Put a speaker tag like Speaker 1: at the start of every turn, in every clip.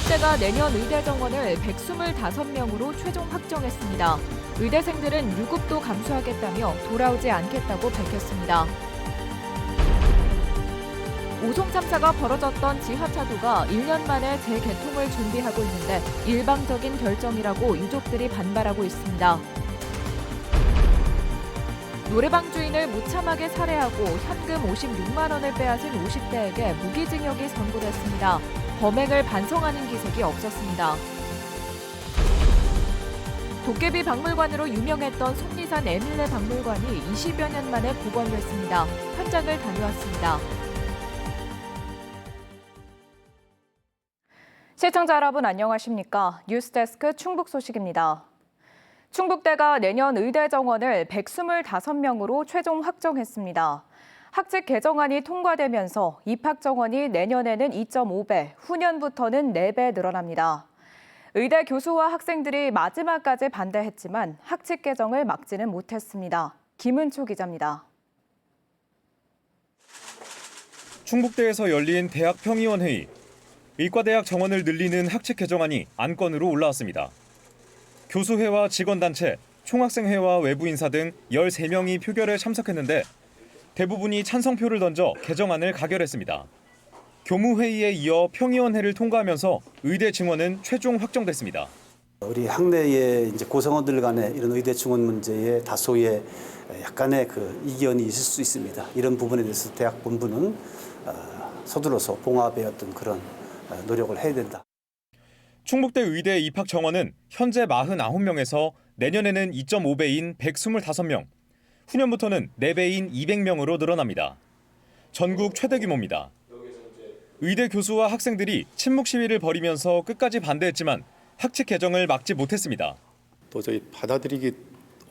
Speaker 1: 충북대가 내년 의대 정원을 125명으로 최종 확정했습니다. 의대생들은 유급도 감수하겠다며 돌아오지 않겠다고 밝혔습니다. 오송 참사가 벌어졌던 지하차도가 1년 만에 재개통을 준비하고 있는데 일방적인 결정이라고 유족들이 반발하고 있습니다. 노래방 주인을 무참하게 살해하고 현금 56만 원을 빼앗은 50대에게 무기징역이 선고됐습니다. 범행을 반성하는 기색이 없었습니다. 도깨비 박물관으로 유명했던 속리산 에밀레 박물관이 20여 년 만에 복원됐습니다. 현장을 다녀왔습니다. 시청자 여러분 안녕하십니까? 뉴스데스크 충북 소식입니다. 충북대가 내년 의대 정원을 125명으로 최종 확정했습니다. 학칙 개정안이 통과되면서 입학 정원이 내년에는 2.5배, 후년부터는 4배 늘어납니다. 의대 교수와 학생들이 마지막까지 반대했지만 학칙 개정을 막지는 못했습니다. 김은초 기자입니다.
Speaker 2: 충북대에서 열린 대학 평의원 회의. 의과대학 정원을 늘리는 학칙 개정안이 안건으로 올라왔습니다. 교수회와 직원단체, 총학생회와 외부 인사 등 13명이 표결에 참석했는데 대부분이 찬성표를 던져 개정안을 가결했습니다. 교무회의에 이어 평의원회를 통과하면서 의대 증원은 최종 확정됐습니다.
Speaker 3: 우리 학내의 이제 고성원들 간의 이런 의대 증원 문제에 다소의 약간의 이견이 있을 수 있습니다. 이런 부분에 대해서 대학 본부는 서둘러서 봉합의 어떤 그런 노력을 해야 된다.
Speaker 2: 충북대 의대 입학 정원은 현재 49명에서 내년에는 2.5배인 125명, 후년부터는 4배인 200명으로 늘어납니다. 전국 최대 규모입니다. 의대 교수와 학생들이 침묵 시위를 벌이면서 끝까지 반대했지만 학칙 개정을 막지 못했습니다.
Speaker 4: 도저히 받아들이기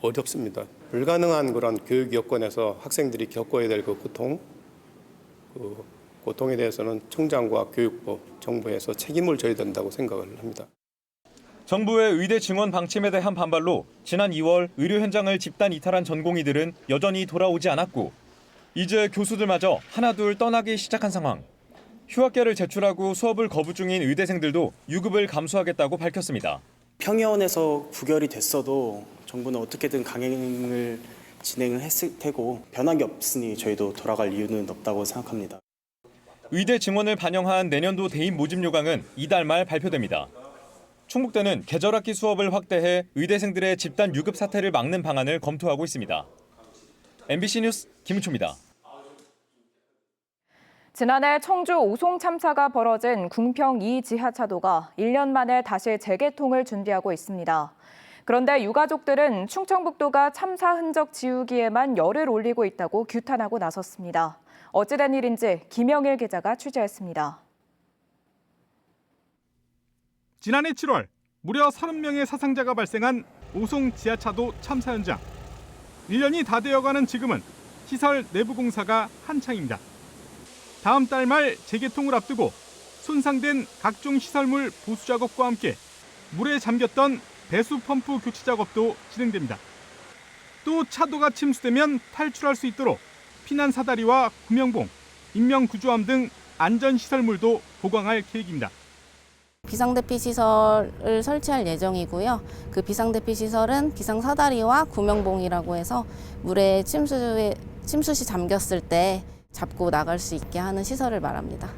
Speaker 4: 어렵습니다. 불가능한 그런 교육 여건에서 학생들이 겪어야 될 고통에 대해서는 청장과 교육부, 정부에서 책임을 져야 된다고 생각을 합니다.
Speaker 2: 정부의 의대 증원 방침에 대한 반발로 지난 2월 의료 현장을 집단 이탈한 전공의들은 여전히 돌아오지 않았고 이제 교수들마저 하나둘 떠나기 시작한 상황. 휴학계를 제출하고 수업을 거부 중인 의대생들도 유급을 감수하겠다고 밝혔습니다.
Speaker 5: 평의원에서 부결이 됐어도 정부는 어떻게든 강행을 진행을 했을 테고 변한 게 없으니 저희도 돌아갈 이유는 없다고 생각합니다.
Speaker 2: 의대 증원을 반영한 내년도 대입 모집 요강은 이달 말 발표됩니다. 충북대는 계절학기 수업을 확대해 의대생들의 집단 유급 사태를 막는 방안을 검토하고 있습니다. MBC 뉴스 김은초입니다.
Speaker 1: 지난해 청주 오송 참사가 벌어진 궁평 2 지하차도가 1년 만에 다시 재개통을 준비하고 있습니다. 그런데 유가족들은 충청북도가 참사 흔적 지우기에만 열을 올리고 있다고 규탄하고 나섰습니다. 어찌된 일인지 김영일 기자가 취재했습니다.
Speaker 6: 지난해 7월 무려 30명의 사상자가 발생한 오송 지하차도 참사 현장. 1년이 다 되어가는 지금은 시설 내부 공사가 한창입니다. 다음 달 말 재개통을 앞두고 손상된 각종 시설물 보수 작업과 함께 물에 잠겼던 배수 펌프 교체 작업도 진행됩니다. 또 차도가 침수되면 탈출할 수 있도록 피난 사다리와 구명봉, 인명구조함 등 안전시설물도 보강할 계획입니다.
Speaker 7: 비상대피 시설을 설치할 예정이고요. 그 비상대피 시설은 비상사다리와 구명봉이라고 해서 물에 침수 시 잠겼을 때 잡고 나갈 수 있게 하는 시설을 말합니다.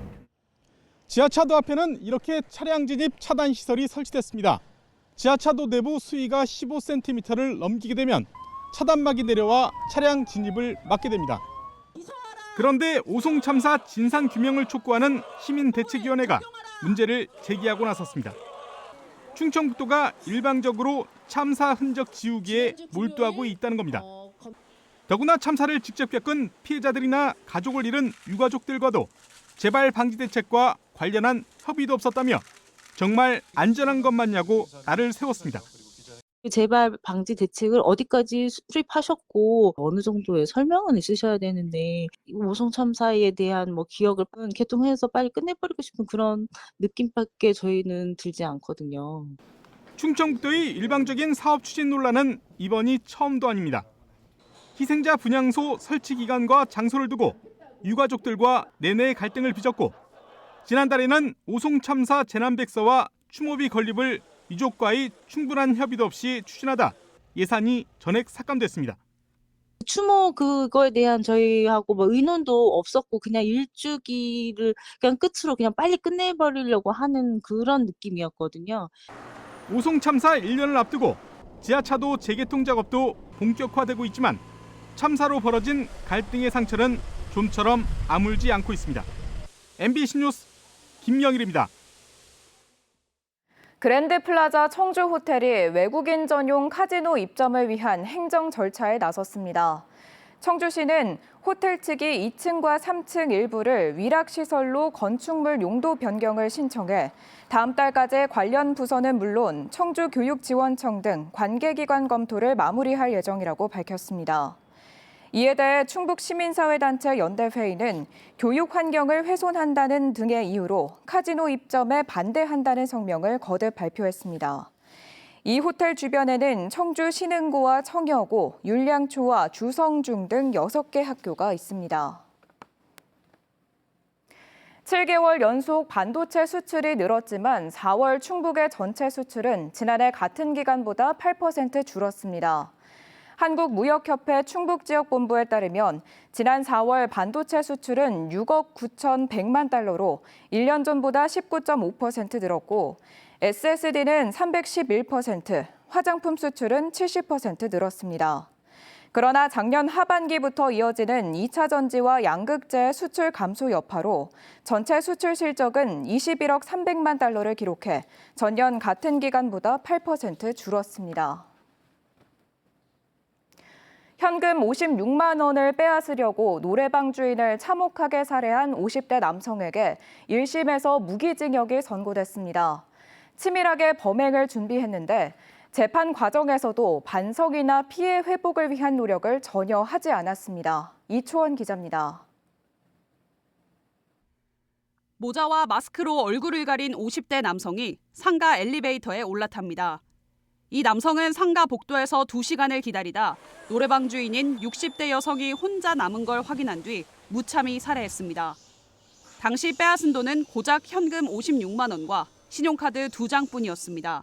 Speaker 6: 지하차도 앞에는 이렇게 차량 진입 차단 시설이 설치됐습니다. 지하차도 내부 수위가 15cm를 넘기게 되면 차단막이 내려와 차량 진입을 막게 됩니다. 그런데 오송 참사 진상 규명을 촉구하는 시민대책위원회가 문제를 제기하고 나섰습니다. 충청북도가 일방적으로 참사 흔적 지우기에 몰두하고 있다는 겁니다. 더구나 참사를 직접 겪은 피해자들이나 가족을 잃은 유가족들과도 재발 방지 대책과 관련한 협의도 없었다며 정말 안전한 것 맞냐고 날을 세웠습니다.
Speaker 8: 재발 방지 대책을 어디까지 수립하셨고 어느 정도의 설명은 있으셔야 되는데 오송 참사에 대한 기억을 개통해서 빨리 끝내버리고 싶은 그런 느낌밖에 저희는 들지 않거든요.
Speaker 6: 충청북도의 일방적인 사업 추진 논란은 이번이 처음도 아닙니다. 희생자 분향소 설치 기간과 장소를 두고 유가족들과 내내 갈등을 빚었고 지난달에는 오송 참사 재난백서와 추모비 건립을 유족과의 충분한 협의도 없이 추진하다 예산이 전액 삭감됐습니다.
Speaker 8: 추모 그거에 대한 저희하고 뭐 의논도 없었고 그냥 일주기를 그냥 끝으로 그냥 빨리 끝내버리려고 하는 그런 느낌이었거든요.
Speaker 6: 오송 참사 1년을 앞두고 지하차도 재개통 작업도 본격화되고 있지만 참사로 벌어진 갈등의 상처는 좀처럼 아물지 않고 있습니다. MBC 뉴스 김영일입니다.
Speaker 1: 그랜드 플라자 청주 호텔이 외국인 전용 카지노 입점을 위한 행정 절차에 나섰습니다. 청주시는 호텔 측이 2층과 3층 일부를 위락시설로 건축물 용도 변경을 신청해 다음 달까지 관련 부서는 물론 청주교육지원청 등 관계기관 검토를 마무리할 예정이라고 밝혔습니다. 이에 대해 충북시민사회단체 연대회의는 교육 환경을 훼손한다는 등의 이유로 카지노 입점에 반대한다는 성명을 거듭 발표했습니다. 이 호텔 주변에는 청주 신흥고와 청여고, 율량초와 주성중 등 6개 학교가 있습니다. 7개월 연속 반도체 수출이 늘었지만 4월 충북의 전체 수출은 지난해 같은 기간보다 8% 줄었습니다. 한국무역협회 충북지역본부에 따르면 지난 4월 반도체 수출은 6억 9,100만 달러로 1년 전보다 19.5% 늘었고 SSD는 311%, 화장품 수출은 70% 늘었습니다. 그러나 작년 하반기부터 이어지는 2차 전지와 양극재 수출 감소 여파로 전체 수출 실적은 21억 300만 달러를 기록해 전년 같은 기간보다 8% 줄었습니다. 현금 56만 원을 빼앗으려고 노래방 주인을 참혹하게 살해한 50대 남성에게 1심에서 무기징역이 선고됐습니다. 치밀하게 범행을 준비했는데 재판 과정에서도 반성이나 피해 회복을 위한 노력을 전혀 하지 않았습니다. 이초원 기자입니다.
Speaker 9: 모자와 마스크로 얼굴을 가린 50대 남성이 상가 엘리베이터에 올라탑니다. 이 남성은 상가 복도에서 2시간을 기다리다 노래방 주인인 60대 여성이 혼자 남은 걸 확인한 뒤 무참히 살해했습니다. 당시 빼앗은 돈은 고작 현금 56만 원과 신용카드 2장뿐이었습니다.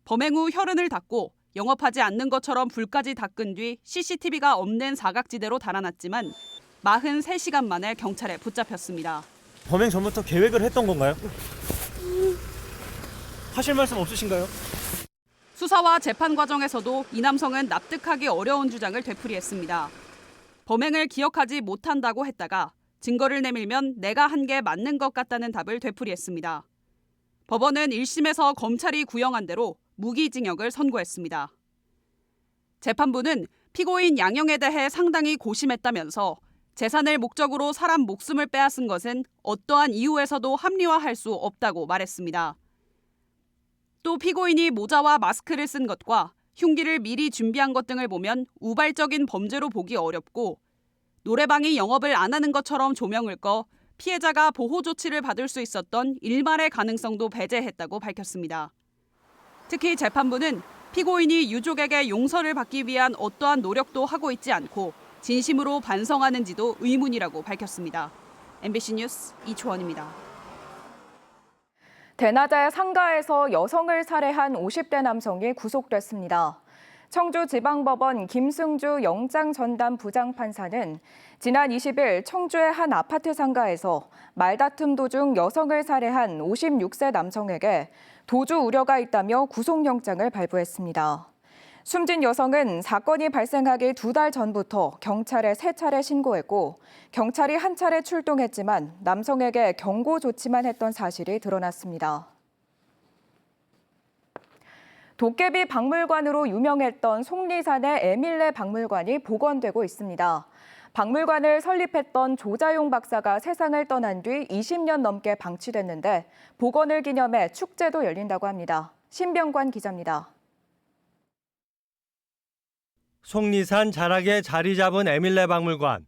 Speaker 9: 범행 후 혈흔을 닦고 영업하지 않는 것처럼 불까지 닦은 뒤 CCTV가 없는 사각지대로 달아났지만 43시간 만에 경찰에 붙잡혔습니다.
Speaker 10: 범행 전부터 계획을 했던 건가요? 하실 말씀 없으신가요?
Speaker 9: 수사와 재판 과정에서도 이 남성은 납득하기 어려운 주장을 되풀이했습니다. 범행을 기억하지 못한다고 했다가 증거를 내밀면 내가 한 게 맞는 것 같다는 답을 되풀이했습니다. 법원은 1심에서 검찰이 구형한 대로 무기징역을 선고했습니다. 재판부는 피고인 양형에 대해 상당히 고심했다면서 재산을 목적으로 사람 목숨을 빼앗은 것은 어떠한 이유에서도 합리화할 수 없다고 말했습니다. 또 피고인이 모자와 마스크를 쓴 것과 흉기를 미리 준비한 것 등을 보면 우발적인 범죄로 보기 어렵고 노래방이 영업을 안 하는 것처럼 조명을 꺼 피해자가 보호 조치를 받을 수 있었던 일말의 가능성도 배제했다고 밝혔습니다. 특히 재판부는 피고인이 유족에게 용서를 받기 위한 어떠한 노력도 하고 있지 않고 진심으로 반성하는지도 의문이라고 밝혔습니다. MBC 뉴스 이초원입니다.
Speaker 1: 대낮에 상가에서 여성을 살해한 50대 남성이 구속됐습니다. 청주지방법원 김승주 영장전담 부장판사는 지난 20일 청주의 한 아파트 상가에서 말다툼 도중 여성을 살해한 56세 남성에게 도주 우려가 있다며 구속영장을 발부했습니다. 숨진 여성은 사건이 발생하기 2달 전부터 경찰에 3차례 신고했고 경찰이 한 차례 출동했지만 남성에게 경고 조치만 했던 사실이 드러났습니다. 도깨비 박물관으로 유명했던 속리산의 에밀레 박물관이 복원되고 있습니다. 박물관을 설립했던 조자용 박사가 세상을 떠난 뒤 20년 넘게 방치됐는데 복원을 기념해 축제도 열린다고 합니다. 신병관 기자입니다.
Speaker 10: 속리산 자락에 자리 잡은 에밀레 박물관.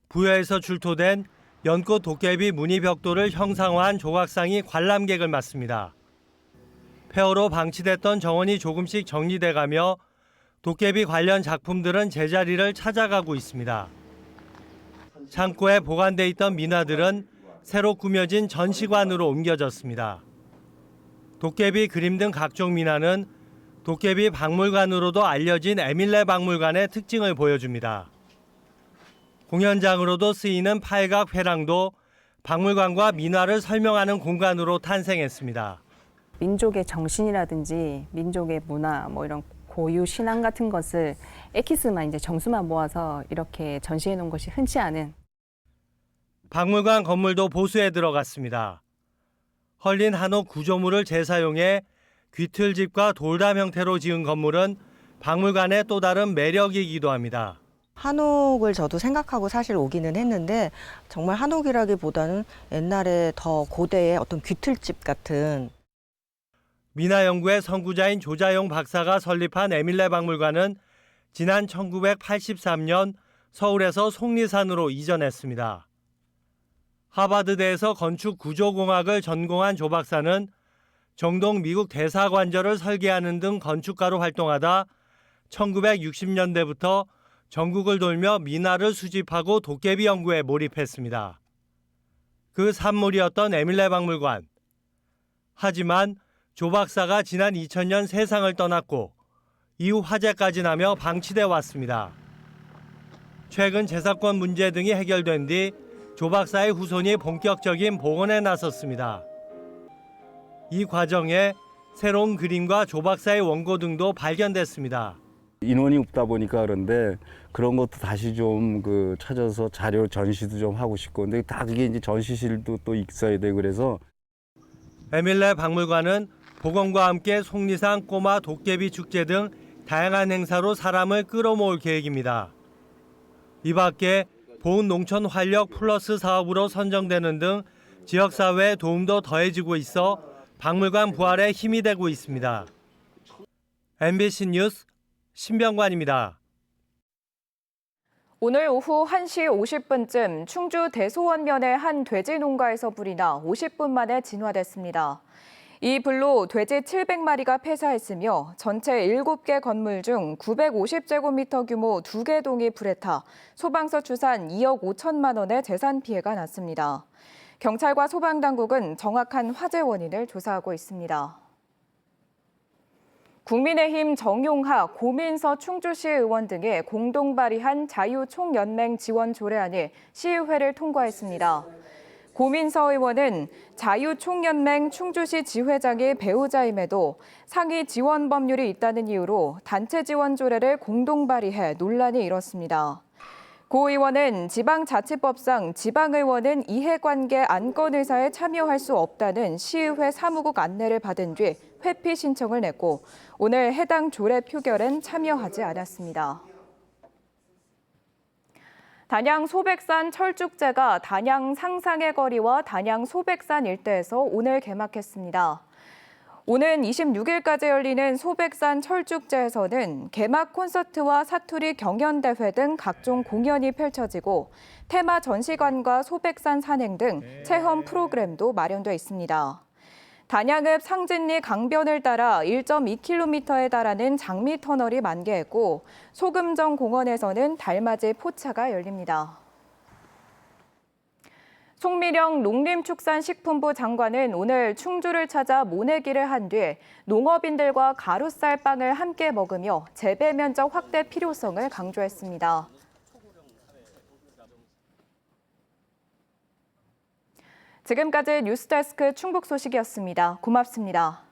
Speaker 10: 부여에서 출토된 연꽃 도깨비 무늬 벽돌을 형상화한 조각상이 관람객을 맞습니다. 폐허로 방치됐던 정원이 조금씩 정리돼가며 도깨비 관련 작품들은 제자리를 찾아가고 있습니다. 창고에 보관돼 있던 민화들은 새로 꾸며진 전시관으로 옮겨졌습니다. 도깨비 그림 등 각종 민화는 도깨비 박물관으로도 알려진 에밀레 박물관의 특징을 보여줍니다. 공연장으로도 쓰이는 팔각 회랑도 박물관과 민화를 설명하는 공간으로 탄생했습니다.
Speaker 11: 민족의 정신이라든지 민족의 문화, 이런 고유 신앙 같은 것을 엑기스만 정수만 모아서 이렇게 전시해 놓은 것이 흔치 않은.
Speaker 10: 박물관 건물도 보수에 들어갔습니다. 헐린 한옥 구조물을 재사용해 귀틀집과 돌담 형태로 지은 건물은 박물관의 또 다른 매력이기도 합니다.
Speaker 12: 한옥을 저도 생각하고 사실 오기는 했는데 정말 한옥이라기보다는 옛날에 더 고대의 어떤 귀틀집 같은.
Speaker 10: 민화연구의 선구자인 조자용 박사가 설립한 에밀레 박물관은 지난 1983년 서울에서 속리산으로 이전했습니다. 하버드대에서 건축구조공학을 전공한 조 박사는 정동 미국 대사관절을 설계하는 등 건축가로 활동하다 1960년대부터 전국을 돌며 민화를 수집하고 도깨비 연구에 몰입했습니다. 그 산물이었던 에밀레 박물관. 하지만 조 박사가 지난 2000년 세상을 떠났고 이후 화재까지 나며 방치돼 왔습니다. 최근 재산권 문제 등이 해결된 뒤 조 박사의 후손이 본격적인 복원에 나섰습니다. 이 과정에 새로운 그림과 조 박사의 원고 등도 발견됐습니다.
Speaker 13: 인원이 없다 보니까 그런데 그런 것도 다시 좀 찾아서 자료 전시도 좀 하고 싶고, 근데 다 그게 이제 전시실도 또 있어야 돼. 그래서
Speaker 10: 에밀레 박물관은 복원과 함께 속리산 꼬마 도깨비 축제 등 다양한 행사로 사람을 끌어모을 계획입니다. 이 밖에 보훈 농촌 활력 플러스 사업으로 선정되는 등 지역사회의 도움도 더해지고 있어 박물관 부활에 힘이 되고 있습니다. MBC 뉴스 신병관입니다.
Speaker 1: 오늘 오후 1시 50분쯤 충주 대소원면의 한 돼지 농가에서 불이 나 50분 만에 진화됐습니다. 이 불로 돼지 700마리가 폐사했으며 전체 7개 건물 중 950제곱미터 규모 2개 동이 불에 타 소방서 추산 2억 5천만 원의 재산 피해가 났습니다. 경찰과 소방당국은 정확한 화재 원인을 조사하고 있습니다. 국민의힘 정용학, 고민서 충주시 의원 등이 공동 발의한 자유총연맹 지원 조례안이 시의회를 통과했습니다. 고민서 의원은 자유총연맹 충주시 지회장이 배우자임에도 상위 지원 법률이 있다는 이유로 단체 지원 조례를 공동 발의해 논란이 일었습니다. 고 의원은 지방자치법상 지방의원은 이해관계 안건의사에 참여할 수 없다는 시의회 사무국 안내를 받은 뒤 회피 신청을 냈고 오늘 해당 조례 표결엔 참여하지 않았습니다. 단양 소백산 철쭉제가 단양 상상의 거리와 단양 소백산 일대에서 오늘 개막했습니다. 오는 26일까지 열리는 소백산 철쭉제에서는 개막 콘서트와 사투리 경연대회 등 각종 공연이 펼쳐지고 테마 전시관과 소백산 산행 등 체험 프로그램도 마련돼 있습니다. 단양읍 상진리 강변을 따라 1.2km에 달하는 장미터널이 만개했고 소금정 공원에서는 달맞이 포차가 열립니다. 송미령 농림축산식품부 장관은 오늘 충주를 찾아 모내기를 한 뒤 농업인들과 가루쌀빵을 함께 먹으며 재배 면적 확대 필요성을 강조했습니다. 지금까지 뉴스데스크 충북 소식이었습니다. 고맙습니다.